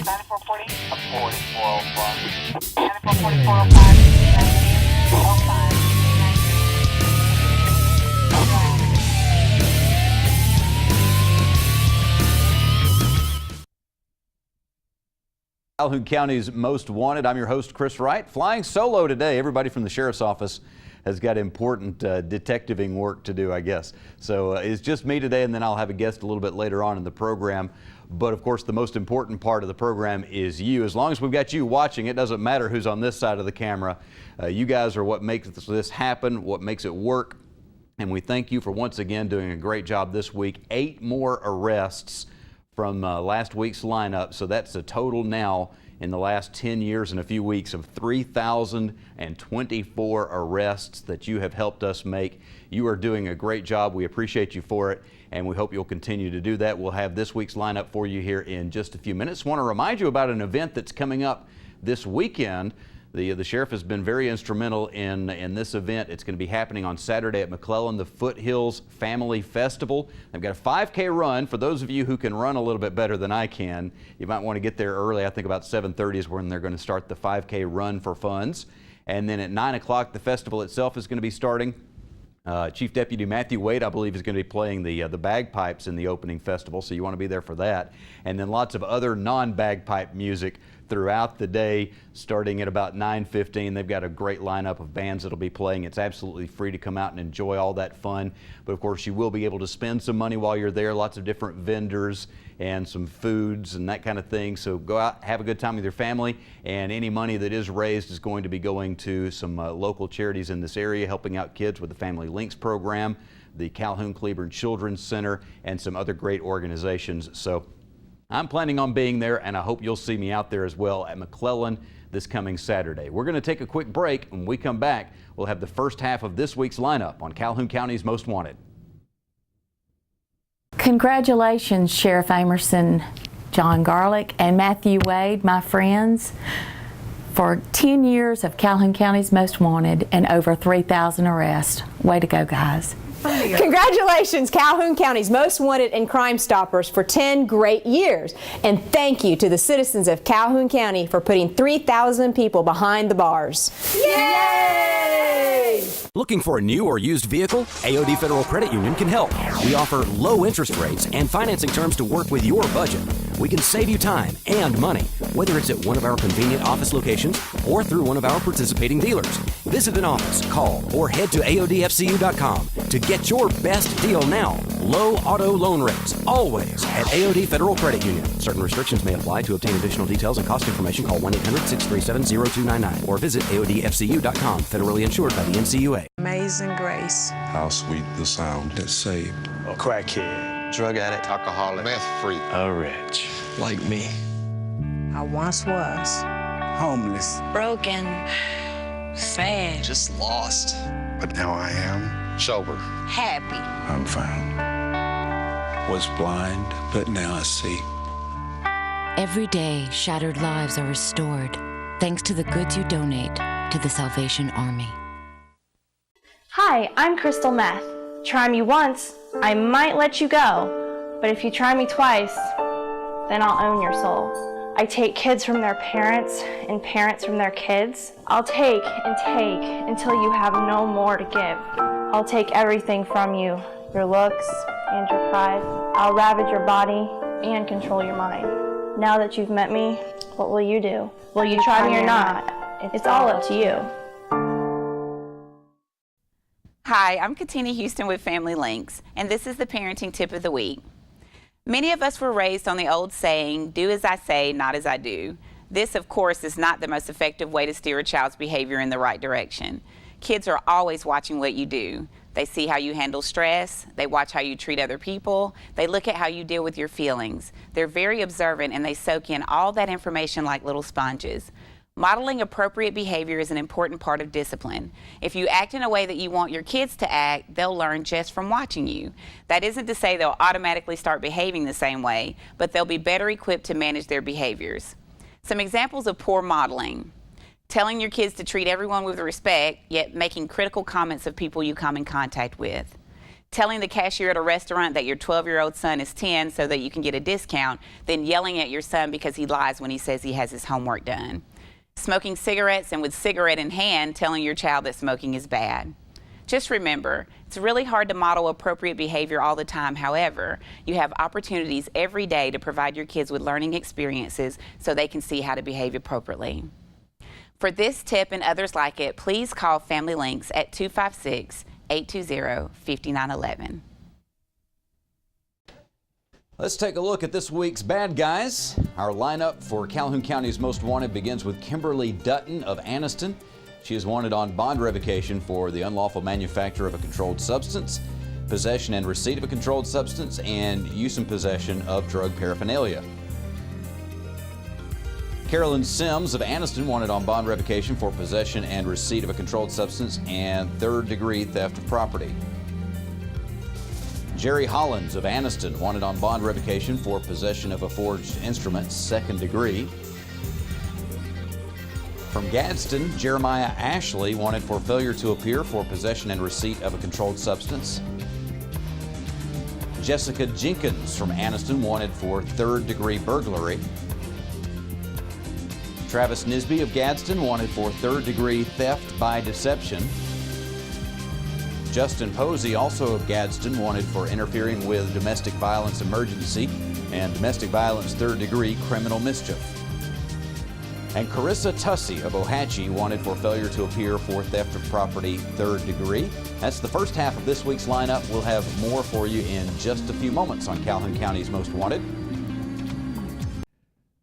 9440. 4405. 944405. 1905. Calhoun County's Most Wanted. I'm your host, Chris Wright. Flying solo today. Everybody from the Sheriff's Office has got important detectiving work to do, I guess. So it's just me today, and then I'll have a guest a little bit later on in the program. But of course, the most important part of the program is you. As long as we've got you watching, it doesn't matter who's on this side of the camera. You guys are what makes this happen, what makes it work. And we thank you for once again doing a great job this week. 8 more arrests from last week's lineup. So that's a total now in the last 10 years and a few weeks of 3,024 arrests that you have helped us make. You are doing a great job. We appreciate you for it, and we hope you'll continue to do that. We'll have this week's lineup for you here in just a few minutes. I want to remind you about an event that's coming up this weekend. The sheriff has been very instrumental in this event. It's going to be happening on Saturday at McClellan, the Foothills Family Festival. They've got a 5K run. For those of you who can run a little bit better than I can, you might want to get there early. I think about 7:30 is when they're going to start the 5K run for funds. And then at 9 o'clock, the festival itself is going to be starting. Chief Deputy Matthew Wade, I believe, is going to be playing the bagpipes in the opening festival, so you want to be there for that. And then lots of other non-bagpipe music throughout the day, starting at about 9:15. They've got a great lineup of bands that'll be playing. It's absolutely free to come out and enjoy all that fun. But of course, you will be able to spend some money while you're there. Lots of different vendors and some foods and that kind of thing. So go out, have a good time with your family, and any money that is raised is going to be going to some local charities in this area, helping out kids with the Family Links program, the Calhoun Cleburne Children's Center, and some other great organizations. So I'm planning on being there, and I hope you'll see me out there as well at McClellan this coming Saturday. We're going to take a quick break. When we come back, we'll have the first half of this week's lineup on Calhoun County's Most Wanted. Congratulations, Sheriff Amerson, John Garlick, and Matthew Wade, my friends, for 10 years of Calhoun County's Most Wanted and over 3,000 arrests. Way to go, guys. Congratulations, Calhoun County's Most Wanted and Crime Stoppers, for 10 great years. And thank you to the citizens of Calhoun County for putting 3,000 people behind the bars. Yay! Looking for a new or used vehicle? AOD Federal Credit Union can help. We offer low interest rates and financing terms to work with your budget. We can save you time and money, whether it's at one of our convenient office locations or through one of our participating dealers. Visit an office, call, or head to AODFCU.com to get your best deal now. Low auto loan rates, always at AOD Federal Credit Union. Certain restrictions may apply. To obtain additional details and cost information, call 1-800-637-0299 or visit AODFCU.com. Federally insured by the NCUA. Amazing grace. How sweet the sound that saved a crackhead, drug addict, alcoholic, meth freak, a rich like me. I once was homeless, broken, sad, just lost. But now I am sober, happy. I'm found. Was blind, but now I see. Every day, shattered lives are restored thanks to the goods you donate to the Salvation Army. Hi, I'm Crystal Meth. Try me once, I might let you go. But if you try me twice, then I'll own your soul. I take kids from their parents and parents from their kids. I'll take and take until you have no more to give. I'll take everything from you, your looks and your pride. I'll ravage your body and control your mind. Now that you've met me, what will you do? Will you try me or not? It's all up to you. Hi, I'm Katina Houston with Family Links, and this is the parenting tip of the week. Many of us were raised on the old saying, do as I say, not as I do. This, of course, is not the most effective way to steer a child's behavior in the right direction. Kids are always watching what you do. They see how you handle stress, they watch how you treat other people, they look at how you deal with your feelings. They're very observant and they soak in all that information like little sponges. Modeling appropriate behavior is an important part of discipline. If you act in a way that you want your kids to act, they'll learn just from watching you. That isn't to say they'll automatically start behaving the same way, but they'll be better equipped to manage their behaviors. Some examples of poor modeling: telling your kids to treat everyone with respect, yet making critical comments of people you come in contact with. telling the cashier at a restaurant that your 12-year-old son is 10 so that you can get a discount, then yelling at your son because he lies when he says he has his homework done. Smoking cigarettes and with cigarette in hand, telling your child that smoking is bad. Just remember, it's really hard to model appropriate behavior all the time. However, you have opportunities every day to provide your kids with learning experiences so they can see how to behave appropriately. For this tip and others like it, please call Family Links at 256-820-5911. Let's take a look at this week's bad guys. Our lineup for Calhoun County's Most Wanted begins with Kimberly Dutton of Anniston. She is wanted on bond revocation for the unlawful manufacture of a controlled substance, possession and receipt of a controlled substance, and use and possession of drug paraphernalia. Carolyn Sims of Anniston wanted on bond revocation for possession and receipt of a controlled substance and third-degree theft of property. Jerry Hollins of Anniston wanted on bond revocation for possession of a forged instrument, second degree. From Gadsden, Jeremiah Ashley wanted for failure to appear for possession and receipt of a controlled substance. Jessica Jenkins from Anniston wanted for third-degree burglary. Travis Nisby of Gadsden wanted for third-degree theft by deception. Justin Posey, also of Gadsden, wanted for interfering with domestic violence emergency and domestic violence third-degree criminal mischief. And Carissa Tussey of Ohatchee wanted for failure to appear for theft of property, third degree. That's the first half of this week's lineup. We'll have more for you in just a few moments on Calhoun County's Most Wanted.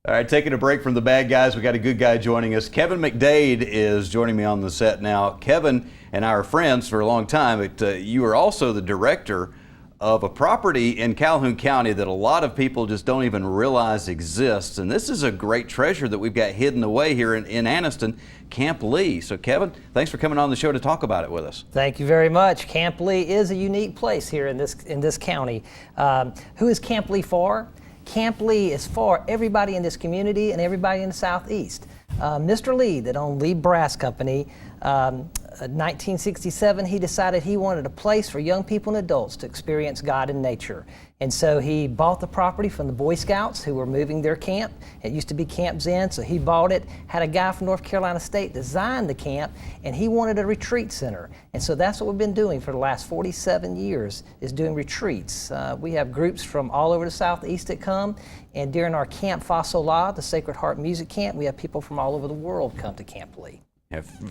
All right, taking a break from the bad guys, we got a good guy joining us. Kevin McDade is joining me on the set now. Kevin and I are friends for a long time, but you are also the director of a property in Calhoun County that a lot of people just don't even realize exists. And this is a great treasure that we've got hidden away here in CampLee. So Kevin, thanks for coming on the show to talk about it with us. Thank you very much. CampLee is a unique place here in this county. Who is CampLee for? CampLee is for everybody in this community and everybody in the Southeast. Mr. Lee, that owned Lee Brass Company, 1967, he decided he wanted a place for young people and adults to experience God in nature. And so he bought the property from the Boy Scouts who were moving their camp. It used to be Camp Zen, so he bought it, had a guy from North Carolina State design the camp, and he wanted a retreat center. And so that's what we've been doing for the last 47 years, is doing retreats. We have groups from all over the Southeast that come, and during our Camp Fasola, the Sacred Heart Music Camp, we have people from all over the world come to CampLee.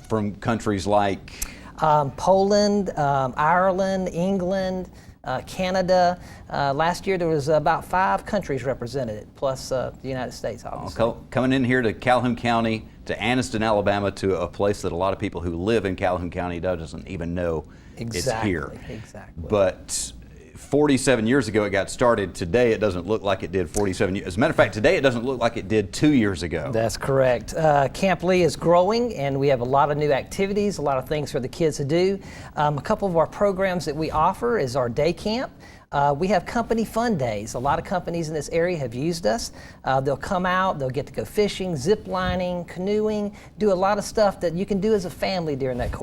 From countries like? Poland, Ireland, England, Canada. Last year there was about 5 countries represented, plus the United States, obviously. Coming in here to Calhoun County, to Anniston, Alabama, to a place that a lot of people who live in Calhoun County doesn't even know it's here. Exactly. But 47 years ago it got started. Today it doesn't look like it did 47 years. As a matter of fact, today it doesn't look like it did 2 years ago. That's correct. CampLee is growing, and we have a lot of new activities, a lot of things for the kids to do. A couple of our programs that we offer is our day camp. We have company fun days. A lot of companies in this area have used us. They'll come out, they'll get to go fishing, zip lining, canoeing, do a lot of stuff that you can do as a family during that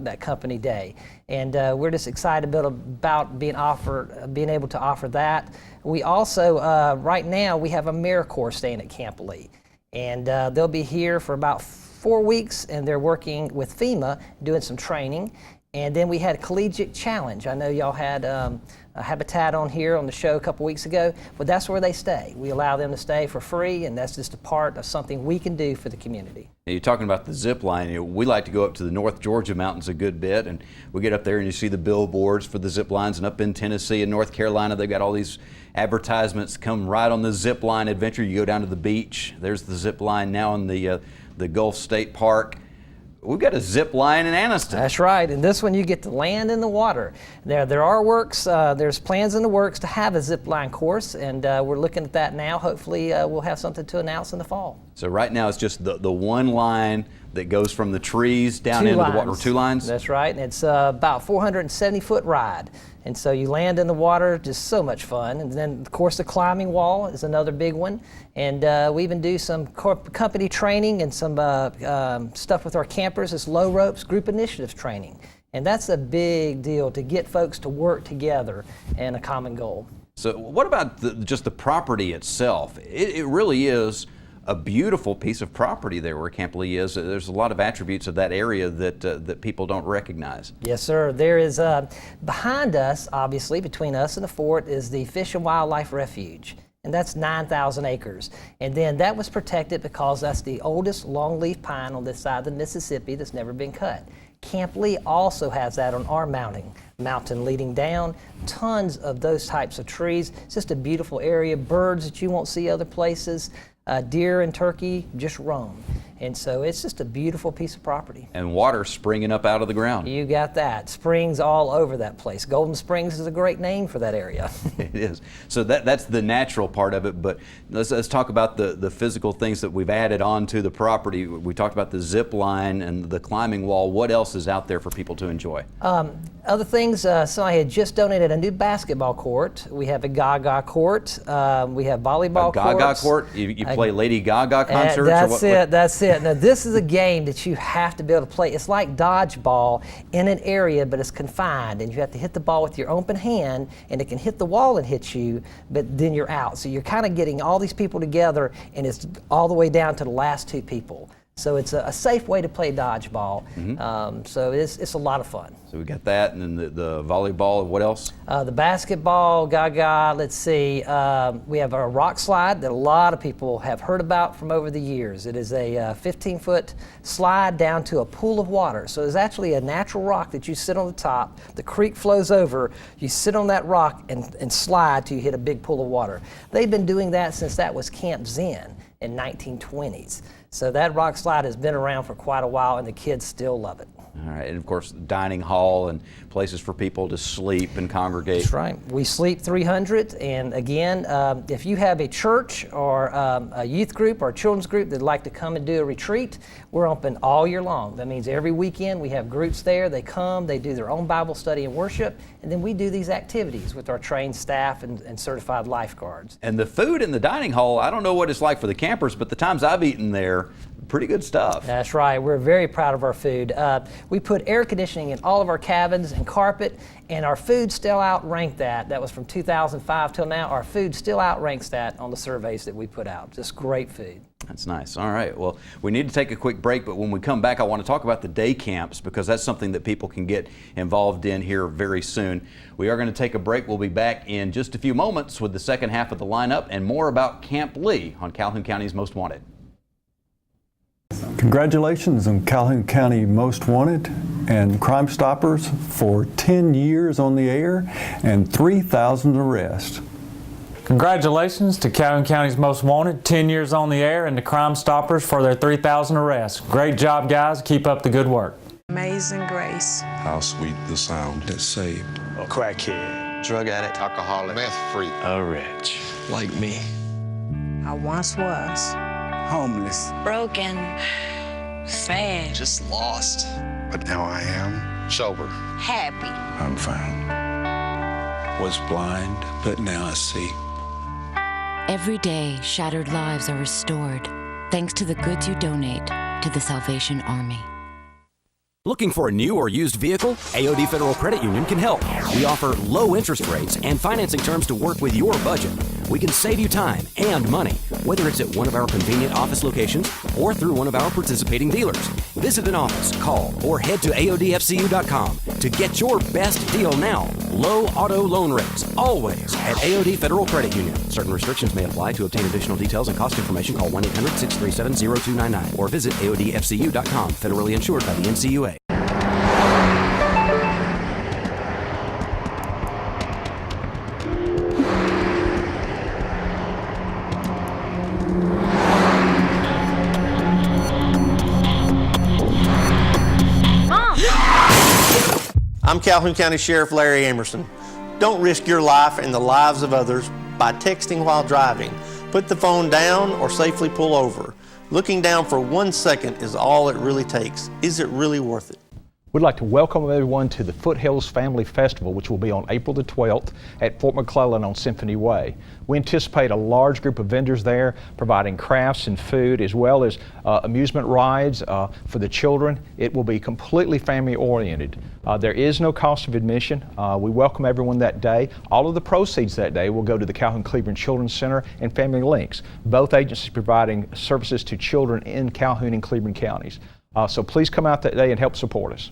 that company day. And we're just excited about being able to offer that. We also, right now, we have AmeriCorps staying at CampLee. And they'll be here for about 4 weeks, and they're working with FEMA, doing some training. And then we had Collegiate Challenge. I know y'all had a Habitat on here on the show a couple weeks ago, but that's where they stay. We allow them to stay for free, and that's just a part of something we can do for the community. Now, you're talking about the zip line. We like to go up to the North Georgia mountains a good bit, and we get up there and you see the billboards for the zip lines. And up in Tennessee and North Carolina, they've got all these advertisements come right on the zip line adventure. You go down to the beach. There's the zip line now in the Gulf State Park. We've got a zip line in Anniston. That's right, and this one you get to land in the water. There are works, there's plans in the works to have a zip line course, and we're looking at that now. Hopefully we'll have something to announce in the fall. So right now it's just the one line that goes from the trees down into the water, 2 lines? That's right, and it's about 470-foot ride. And so you land in the water, just so much fun. And then, of course, the climbing wall is another big one. And we even do some company training and some stuff with our campers. It's low ropes, group initiatives training. And that's a big deal to get folks to work together and a common goal. So what about just the property itself? It really is a beautiful piece of property there where CampLee is. There's a lot of attributes of that area that people don't recognize. Yes, sir. There is, behind us, obviously, between us and the fort, is the Fish and Wildlife Refuge. And that's 9,000 acres. And then that was protected because that's the oldest longleaf pine on this side of the Mississippi that's never been cut. CampLee also has that on our mountain leading down. Tons of those types of trees. It's just a beautiful area. Birds that you won't see other places. Deer and turkey just roam. And so it's just a beautiful piece of property. And water springing up out of the ground. You got that. Springs all over that place. Golden Springs is a great name for that area. It is. So that's the natural part of it, but let's talk about the physical things that we've added on to the property. We talked about the zip line and the climbing wall. What else is out there for people to enjoy? Other things, so I had just donated a new basketball court. We have a Gaga court. We have volleyball courts. A Gaga court? You play Lady Gaga concerts? That's it. Now this is a game that you have to be able to play. It's like dodgeball in an area, but it's confined, and you have to hit the ball with your open hand, and it can hit the wall and hit you, but then you're out. So you're kind of getting all these people together, and it's all the way down to the last two people. So it's a safe way to play dodgeball. So it's a lot of fun. So we got that, and then the volleyball. What else? The basketball, Gaga. Let's see. We have a rock slide that a lot of people have heard about from over the years. It is a 15-foot slide down to a pool of water. So it's actually a natural rock that you sit on the top. The creek flows over. You sit on that rock and slide till you hit a big pool of water. They've been doing that since that was Camp Zen in 1920s. So that rock slide has been around for quite a while, and the kids still love it. All right, and of course, dining hall and places for people to sleep and congregate. That's right. We sleep 300, and again, if you have a church or a youth group or a children's group that'd like to come and do a retreat, we're open all year long. That means every weekend we have groups there. They come, they do their own Bible study and worship, and then we do these activities with our trained staff and certified lifeguards. And the food in the dining hall, I don't know what it's like for the campers, but the times I've eaten there, pretty good stuff. That's right. We're very proud of our food. We put air conditioning in all of our cabins and carpet, and our food still outranked that. That was from 2005 till now. Our food still outranks that on the surveys that we put out. Just great food. That's nice. All right. Well, we need to take a quick break, but when we come back, I want to talk about the day camps because that's something that people can get involved in here very soon. We are going to take a break. We'll be back in just a few moments with the second half of the lineup and more about CampLee on Calhoun County's Most Wanted. Congratulations on Calhoun County Most Wanted and Crime Stoppers for 10 years on the air and 3,000 arrests. Congratulations to Calhoun County's Most Wanted, 10 years on the air, and the Crime Stoppers for their 3,000 arrests. Great job, guys. Keep up the good work. Amazing grace. How sweet the sound that saved A crackhead, drug addict, alcoholic, meth freak, a wretch like me. I once was homeless, Broken. Sad. Just lost. But now I am sober. Happy. I'm found. Was blind, but now I see. Every day, shattered lives are restored thanks to the goods you donate to the Salvation Army. Looking for a new or used vehicle? AOD Federal Credit Union can help. We offer low interest rates and financing terms to work with your budget. We can save you time and money, whether it's at one of our convenient office locations or through one of our participating dealers. Visit an office, call, or head to AODFCU.com to get your best deal now. Low auto loan rates, always at AOD Federal Credit Union. Certain restrictions may apply. To obtain additional details and cost information, call 1-800-637-0299 or visit AODFCU.com. Federally insured by the NCUA. I'm Calhoun County Sheriff Larry Amerson. Don't risk your life and the lives of others by texting while driving. Put the phone down or safely pull over. Looking down for 1 second is all it really takes. Is it really worth it? We'd like to welcome everyone to the Foothills Family Festival, which will be on April the 12th at Fort McClellan on Symphony Way. We anticipate a large group of vendors there providing crafts and food, as well as amusement rides for the children. It will be completely family oriented. There is no cost of admission. We welcome everyone that day. All of the proceeds that day will go to the Calhoun Cleveland Children's Center and Family Links, both agencies providing services to children in Calhoun and Cleveland counties. So please come out that day and help support us.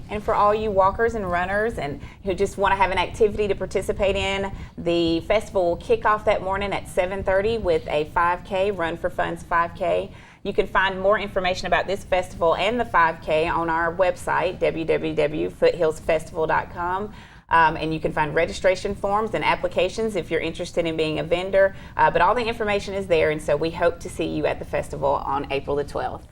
And for all you walkers and runners and who just want to have an activity to participate in, the festival will kick off that morning at 7:30 with a 5K, Run for Fun's 5K. You can find more information about this festival and the 5K on our website, www.foothillsfestival.com. And you can find registration forms and applications if you're interested in being a vendor. But all the information is there, and so we hope to see you at the festival on April the 12th.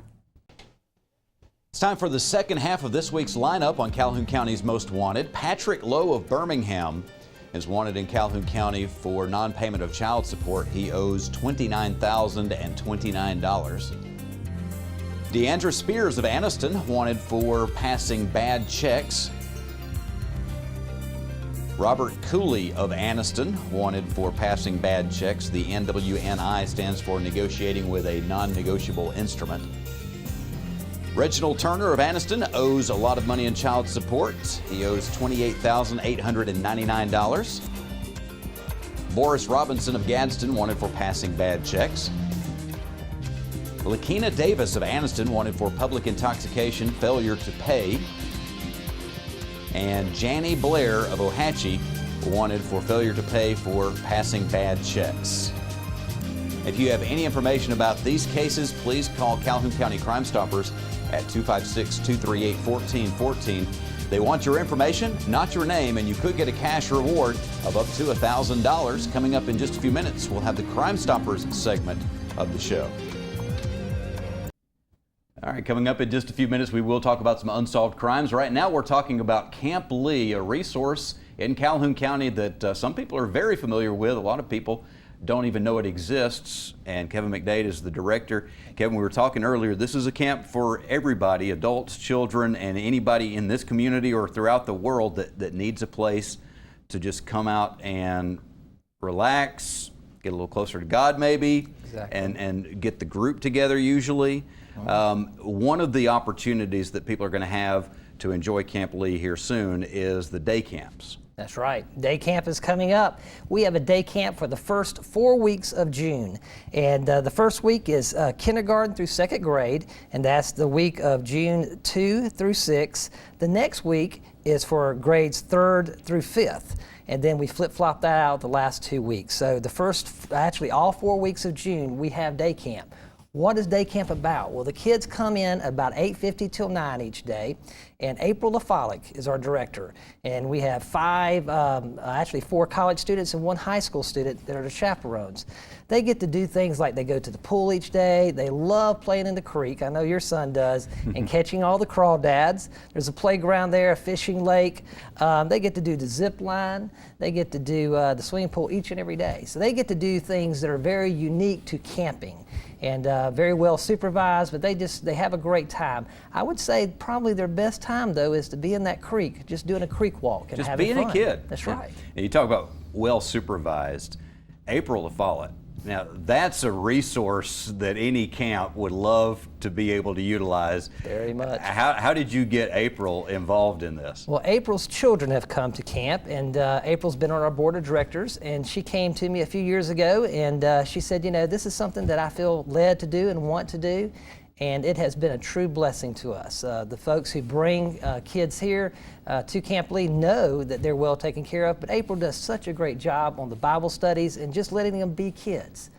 It's time for the second half of this week's lineup on Calhoun County's Most Wanted. Patrick Lowe of Birmingham is wanted in Calhoun County for non-payment of child support. He owes $29,029. Deandra Spears of Anniston wanted for passing bad checks. Robert Cooley of Anniston wanted for passing bad checks. The NWNI stands for negotiating with a non-negotiable instrument. Reginald Turner of Anniston owes a lot of money in child support. He owes $28,899. Boris Robinson of Gadsden wanted for passing bad checks. Lakina Davis of Anniston wanted for public intoxication, failure to pay. And Janny Blair of Ohatchee wanted for failure to pay for passing bad checks. If you have any information about these cases, please call Calhoun County Crime Stoppers at 256-238-1414. They want your information, not your name, and you could get a cash reward of up to $1,000. Coming up in just a few minutes, we'll have the Crime Stoppers segment of the show. All right, coming up in just a few minutes, we will talk about some unsolved crimes. Right now, we're talking about CampLee, a resource in Calhoun County that some people are very familiar with. A lot of people don't even know it exists, and Kevin McDade is the director. Kevin, we were talking earlier, this is a camp for everybody, adults, children, and anybody in this community or throughout the world that needs a place to just come out and relax, get a little closer to God maybe, exactly. and get the group together usually. One of the opportunities that people are going to have to enjoy CampLee here soon is the day camps. That's right. Day camp is coming up. We have a day camp for the first 4 weeks of June. And the first week is kindergarten through second grade, and that's the week of June 2 through 6. The next week is for grades 3rd through 5th. And then we flip-flop that out the last 2 weeks. So the first, actually all 4 weeks of June, we have day camp. What is day camp about? Well, the kids come in about 8:50 till 9 each day, and April LaFolic is our director. And we have actually 4 college students and 1 high school student that are the chaperones. They get to do things like they go to the pool each day. They love playing in the creek. I know your son does, and catching all the crawdads. There's a playground there, a fishing lake. They get to do the zip line. They get to do the swimming pool each and every day. So they get to do things that are very unique to camping. And very well supervised, but they have a great time. I would say probably their best time though is to be in that creek, just doing a creek walk and just having being fun. a kid. That's right. And you talk about well supervised. April LaFollette. Now that's a resource that any camp would love to be able to utilize. Very much. How did you get April involved in this? Well, April's children have come to camp, and April's been on our board of directors, and she came to me a few years ago, and she said, you know, this is something that I feel led to do and want to do, and it has been a true blessing to us. The folks who bring kids here to CampLee know that they're well taken care of, but April does such a great job on the Bible studies and just letting them be kids,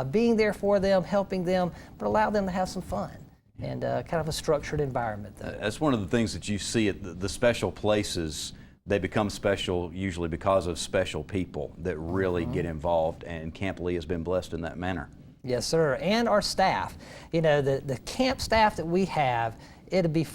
being there for them, helping them, but allow them to have some fun and kind of a structured environment. That's one of the things that you see at the special places. They become special usually because of special people that really get involved, and CampLee has been blessed in that manner. Yes, sir, and our staff. You know, the camp staff that we have, it'd be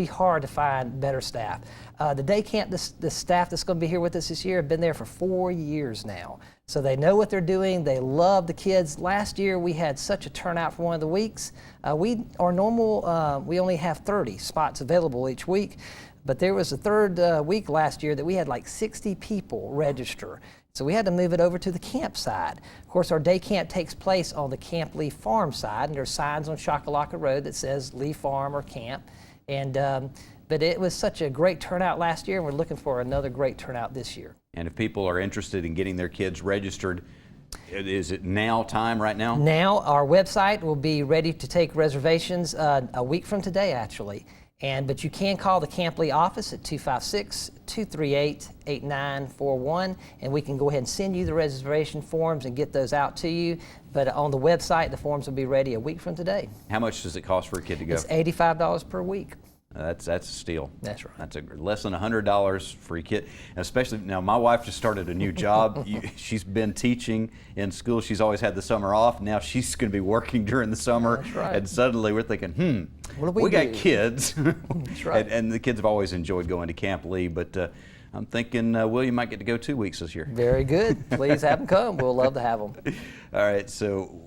hard to find better staff. The day camp, the staff that's going to be here with us this year have been there for 4 years now. So they know what they're doing. They love the kids. Last year we had such a turnout for one of the weeks. We only have 30 spots available each week. But there was a third week last year that we had like 60 people register. So we had to move it over to the camp side. Of course, our day camp takes place on the CampLee farm side, and there's signs on Shakalaka Road that says Lee Farm or Camp. And but it was such a great turnout last year, and we're looking for another great turnout this year. And if people are interested in getting their kids registered, is it now time right now? Now our website will be ready to take reservations a week from today, actually. But you can call the CampLee office at 256-238-8941, and we can go ahead and send you the reservation forms and get those out to you. But on the website, the forms will be ready a week from today. How much does it cost for a kid to go? It's $85 per week. That's a steal. That's right. That's less than $100 for your kid. And especially now, my wife just started a new job. She's been teaching in school. She's always had the summer off. Now she's going to be working during the summer. That's right. And suddenly we're thinking, what do we got do? kids. That's right. and the kids have always enjoyed going to CampLee, but I'm thinking William might get to go 2 weeks this year. Very good. Please have them come. We'll love to have them. All right. So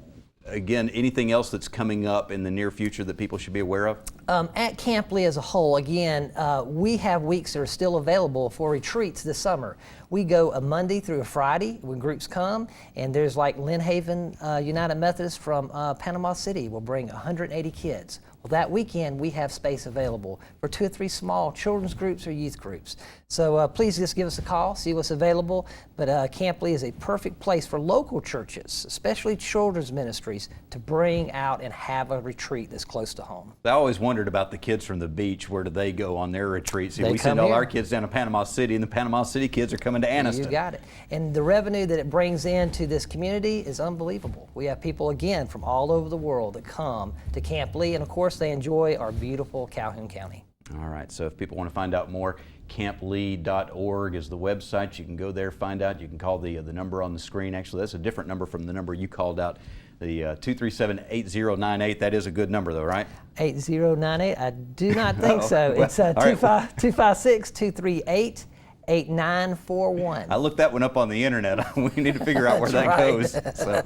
again, anything else that's coming up in the near future that people should be aware of? At CampLee as a whole, again, we have weeks that are still available for retreats this summer. We go a Monday through a Friday when groups come, and there's like Lynn Haven United Methodist from Panama City will bring 180 kids. Well, that weekend we have space available for 2 or 3 small children's groups or youth groups. So please just give us a call, see what's available. But CampLee is a perfect place for local churches, especially children's ministries, to bring out and have a retreat that's close to home. I always wondered about the kids from the beach. Where do they go on their retreats? We send all our kids down to Panama City, and the Panama City kids are coming to Anniston. You got it. And the revenue that it brings into this community is unbelievable. We have people, again, from all over the world that come to CampLee, and of course they enjoy our beautiful Calhoun County. All right, so if people want to find out more, camplee.org is the website. You can go there, find out. You can call the number on the screen. Actually, that's a different number from the number you called out, the 237-8098. That is a good number, though, right? 8098? I do not think so. It's 256-238-8941. I looked that one up on the internet. We need to figure out where that goes. So,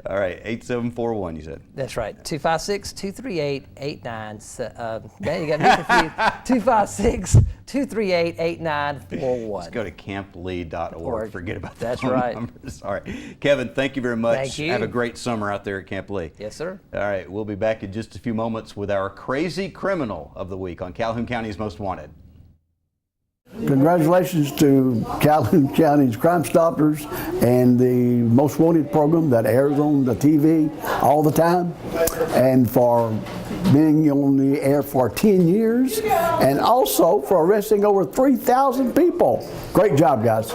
all right, 8741, you said. That's right. 256-238-8941. There you got me confused. 256-238-8941. Just go to camplee.org. Forget about that. That's right. Numbers. All right, Kevin, thank you very much. Thank you. Have a great summer out there at CampLee. Yes, sir. All right, we'll be back in just a few moments with our crazy criminal of the week on Calhoun County's Most Wanted. Congratulations to Calhoun County's Crime Stoppers and the Most Wanted program that airs on the TV all the time, and for being on the air for 10 years, and also for arresting over 3,000 people. Great job, guys.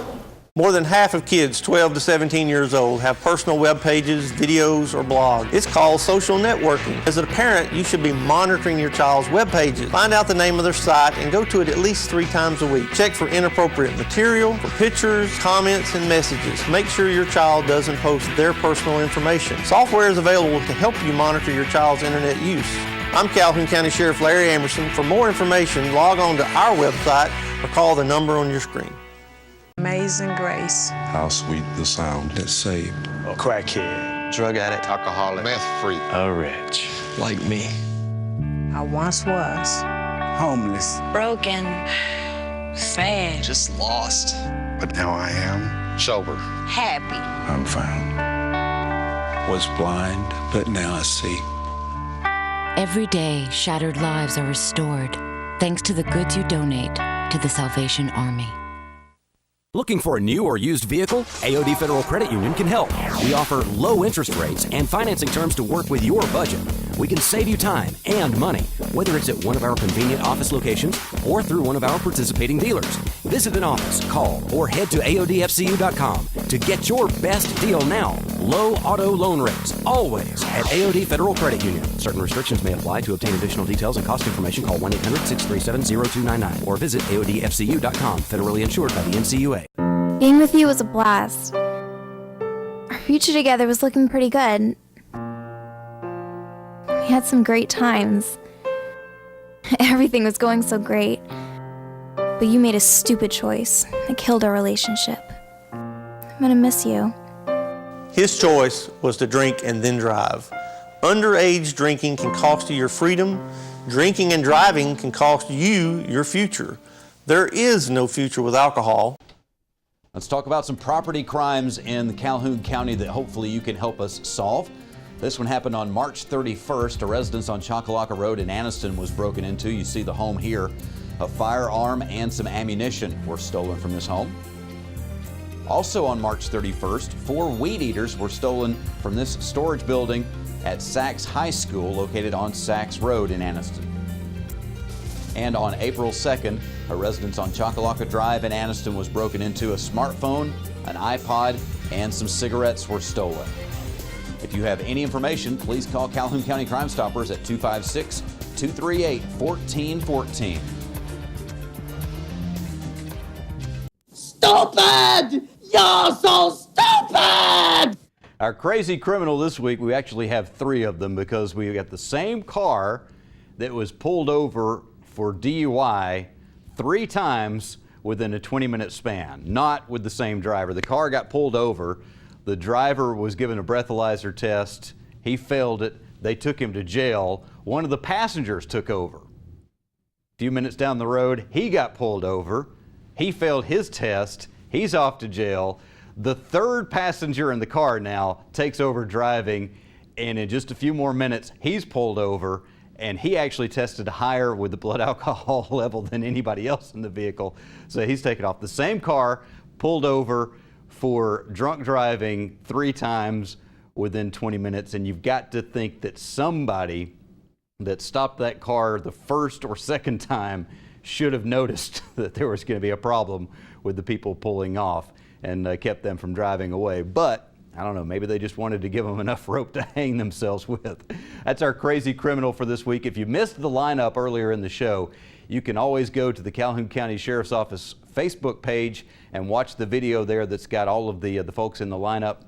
More than half of kids 12 to 17 years old have personal web pages, videos, or blogs. It's called social networking. As a parent, you should be monitoring your child's web pages. Find out the name of their site and go to it at least 3 times a week. Check for inappropriate material, for pictures, comments, and messages. Make sure your child doesn't post their personal information. Software is available to help you monitor your child's internet use. I'm Calhoun County Sheriff Larry Amerson. For more information, log on to our website or call the number on your screen. Amazing grace. How sweet the sound that saved A crackhead, drug addict, alcoholic, meth freak, a wretch like me. I once was homeless, broken, sad, Just lost. But now I am sober, happy. I'm found. Was blind, but now I see. Every day, shattered lives are restored thanks to the goods you donate to the Salvation Army. Looking for a new or used vehicle? AOD Federal Credit Union can help. We offer low interest rates and financing terms to work with your budget. We can save you time and money, whether it's at one of our convenient office locations or through one of our participating dealers. Visit an office, call, or head to AODFCU.com to get your best deal now. Low auto loan rates, always at AOD Federal Credit Union. Certain restrictions may apply. To obtain additional details and cost information, call 1-800-637-0299 or visit AODFCU.com. Federally insured by the NCUA. Being with you was a blast. Our future together was looking pretty good. We had some great times. Everything was going so great. But you made a stupid choice that killed our relationship. I'm gonna miss you. His choice was to drink and then drive. Underage drinking can cost you your freedom, Drinking and driving can cost you your future. There is no future with alcohol. Let's talk about some property crimes in the Calhoun County that hopefully you can help us solve. This one happened on March 31st. A residence on Choccolocca Road in Anniston was broken into. You see the home here. A firearm and some ammunition were stolen from this home. Also on March 31st, 4 weed eaters were stolen from this storage building at Sachs High School located on Sachs Road in Anniston. And on April 2nd, a residence on Choccolocca Drive in Anniston was broken into. A smartphone, an iPod, and some cigarettes were stolen. If you have any information, please call Calhoun County Crime Stoppers at 256-238-1414. Stupid! You're so stupid! Our crazy criminal this week, we actually have 3 of them because we got the same car that was pulled over for DUI 3 times within a 20-minute span, not with the same driver. The car got pulled over. The driver was given a breathalyzer test. He failed it. They took him to jail. One of the passengers took over. A few minutes down the road, he got pulled over. He failed his test. He's off to jail. The 3rd passenger in the car now takes over driving, and in just a few more minutes, he's pulled over, and he actually tested higher with the blood alcohol level than anybody else in the vehicle. So he's taken off. The same car, pulled over for drunk driving 3 times within 20 minutes, and you've got to think that somebody that stopped that car the first or second time should have noticed that there was going to be a problem with the people pulling off and kept them from driving away. But I don't know, maybe they just wanted to give them enough rope to hang themselves with. That's our crazy criminal for this week. If you missed the lineup earlier in the show, you can always go to the Calhoun County Sheriff's Office Facebook page and watch the video there that's got all of the folks in the lineup.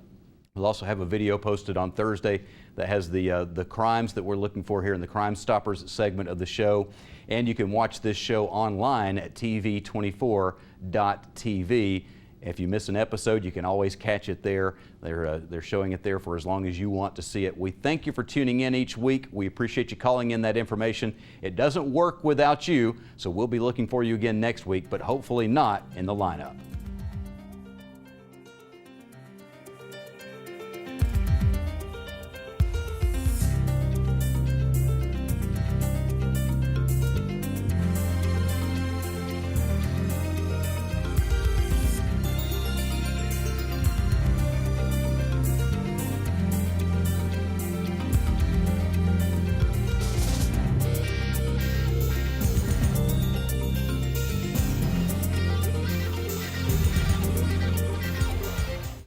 We'll also have a video posted on Thursday that has the crimes that we're looking for here in the Crime Stoppers segment of the show. And you can watch this show online at tv24.tv. If you miss an episode, you can always catch it there. They're showing it there for as long as you want to see it. We thank you for tuning in each week. We appreciate you calling in that information. It doesn't work without you, so we'll be looking for you again next week, but hopefully not in the lineup.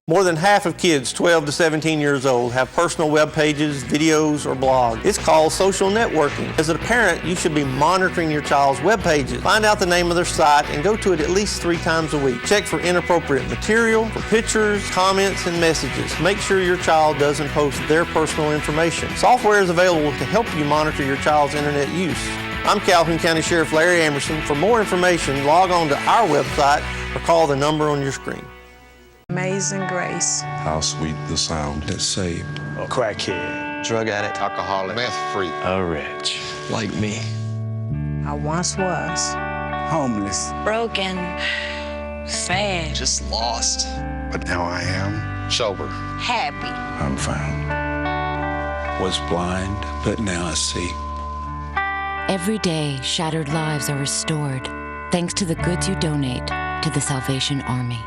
More than half of kids 12 to 17 years old have personal web pages, videos, or blogs. It's called social networking. As a parent, you should be monitoring your child's web pages. Find out the name of their site and go to it at least 3 times a week. Check for inappropriate material, for pictures, comments, and messages. Make sure your child doesn't post their personal information. Software is available to help you monitor your child's internet use. I'm Calhoun County Sheriff Larry Amerson. For more information, log on to our website or call the number on your screen. Amazing grace. How sweet the sound that saved A crackhead, drug addict, alcoholic, meth freak, a wretch like me. I once was homeless, broken, sad, Just lost. But now I am sober, happy. I'm found. Was blind, but now I see. Every day, shattered lives are restored thanks to the goods you donate to the Salvation Army.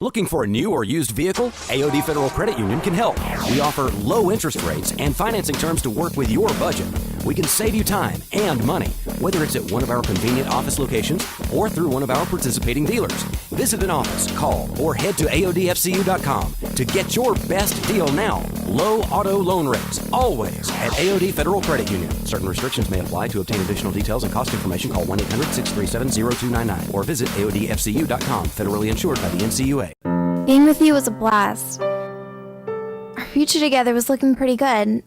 Looking for a new or used vehicle? AOD Federal Credit Union can help. We offer low interest rates and financing terms to work with your budget. We can save you time and money, whether it's at one of our convenient office locations or through one of our participating dealers. Visit an office, call, or head to AODFCU.com to get your best deal now. Low auto loan rates, always at AOD Federal Credit Union. Certain restrictions may apply. To obtain additional details and cost information, call 1-800-637-0299 or visit AODFCU.com. Federally insured by the NCUA. Being with you was a blast. Our future together was looking pretty good.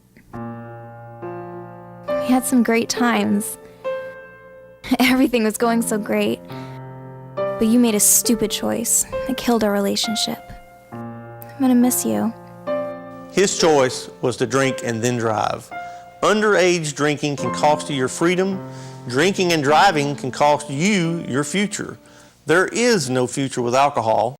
We had some great times. Everything was going so great. But you made a stupid choice that killed our relationship. I'm gonna miss you. His choice was to drink and then drive. Underage drinking can cost you your freedom. Drinking and driving can cost you your future. There is no future with alcohol.